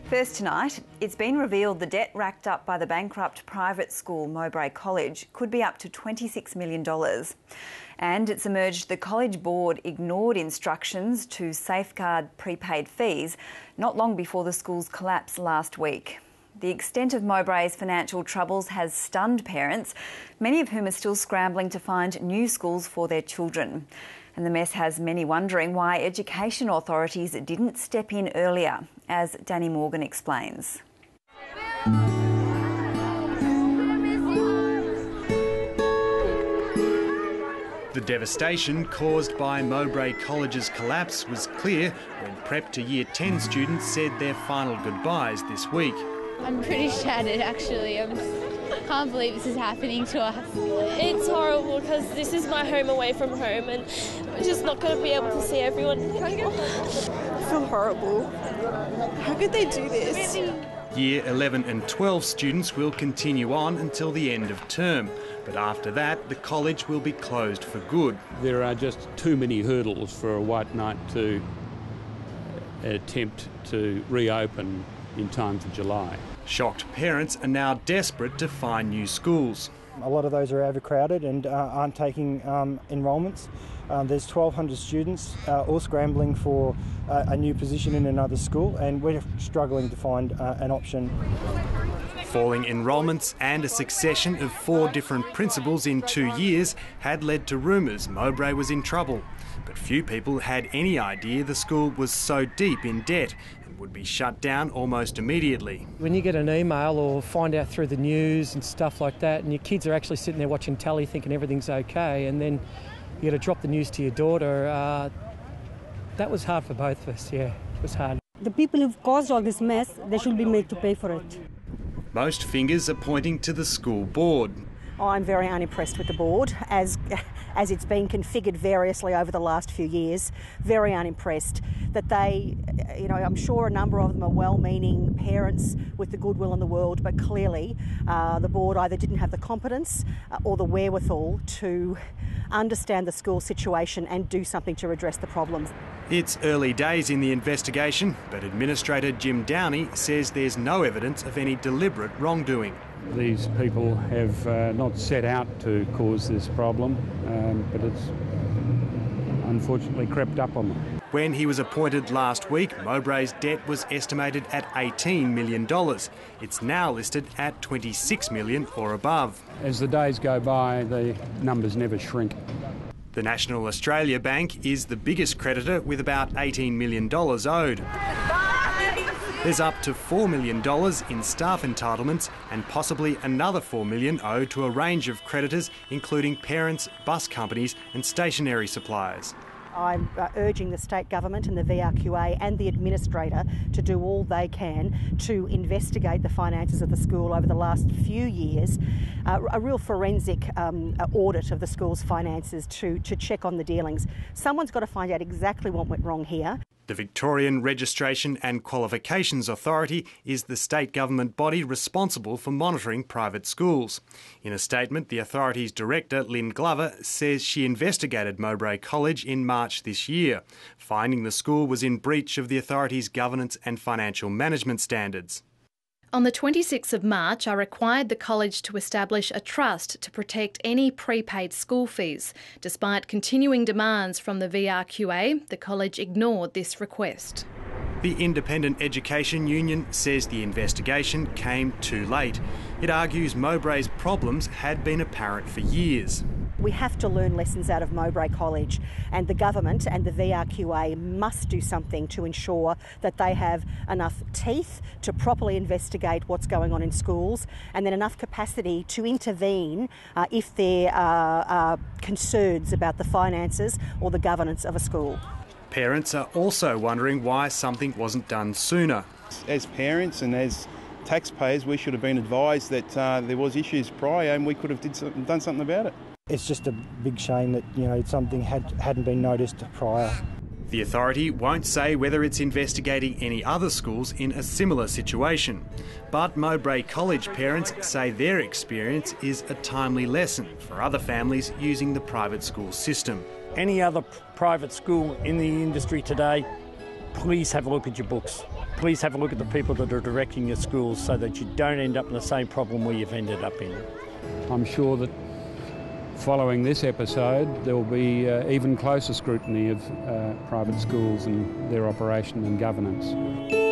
First tonight, it's been revealed the debt racked up by the bankrupt private school Mowbray College could be up to $26 million. And it's emerged the college board ignored instructions to safeguard prepaid fees not long before the school's collapse last week. The extent of Mowbray's financial troubles has stunned parents, many of whom are still scrambling to find new schools for their children. And the mess has many wondering why education authorities didn't step in earlier, as Danny Morgan explains. The devastation caused by Mowbray College's collapse was clear when Prep to Year 10 students said their final goodbyes this week. I'm pretty shattered, actually. I can't believe this is happening to us. It's horrible because this is my home away from home and we're just not going to be able to see everyone anymore. I feel horrible. How could they do this? Year 11 and 12 students will continue on until the end of term, but after that the college will be closed for good. There are just too many hurdles for a white knight to attempt to reopen in time for July. Shocked parents are now desperate to find new schools. A lot of those are overcrowded and aren't taking enrolments. There's 1,200 students all scrambling for a new position in another school, and we're struggling to find an option. Falling enrolments and a succession of 4 different principals in 2 years had led to rumours Mowbray was in trouble. But few people had any idea the school was so deep in debt and would be shut down almost immediately. When you get an email or find out through the news and stuff like that, and your kids are actually sitting there watching telly thinking everything's okay, and then you got to drop the news to your daughter, that was hard for both of us, yeah, it was hard. The people who've caused all this mess, they should be made to pay for it. Most fingers are pointing to the school board. I'm very unimpressed with the board as it's been configured variously over the last few years. Very unimpressed that they, I'm sure a number of them are well-meaning parents with the goodwill in the world, but clearly the board either didn't have the competence or the wherewithal to understand the school situation and do something to redress the problems. It's early days in the investigation, but Administrator Jim Downey says there's no evidence of any deliberate wrongdoing. These people have not set out to cause this problem, but it's unfortunately crept up on them. When he was appointed last week, Mowbray's debt was estimated at $18 million. It's now listed at $26 million or above. As the days go by, the numbers never shrink. The National Australia Bank is the biggest creditor with about $18 million owed. There's up to $4 million in staff entitlements and possibly another $4 million owed to a range of creditors, including parents, bus companies and stationery suppliers. I'm urging the state government and the VRQA and the administrator to do all they can to investigate the finances of the school over the last few years, a real forensic audit of the school's finances to check on the dealings. Someone's got to find out exactly what went wrong here. The Victorian Registration and Qualifications Authority is the state government body responsible for monitoring private schools. In a statement, the authority's director, Lynn Glover, says she investigated Mowbray College in March this year, finding the school was in breach of the authority's governance and financial management standards. On the 26th of March, I required the college to establish a trust to protect any prepaid school fees. Despite continuing demands from the VRQA, the college ignored this request. The Independent Education Union says the investigation came too late. It argues Mowbray's problems had been apparent for years. We have to learn lessons out of Mowbray College, and the government and the VRQA must do something to ensure that they have enough teeth to properly investigate what's going on in schools, and then enough capacity to intervene if there are concerns about the finances or the governance of a school. Parents are also wondering why something wasn't done sooner. As parents and as taxpayers, we should have been advised that there was issues prior and we could have done something about it. It's just a big shame that something hadn't been noticed prior. The authority won't say whether it's investigating any other schools in a similar situation. But Mowbray College parents say their experience is a timely lesson for other families using the private school system. Any other private school in the industry today please have a look at your books. Please have a look at the people that are directing your schools so that you don't end up in the same problem where you've ended up in. I'm sure that following this episode there will be even closer scrutiny of private schools and their operation and governance.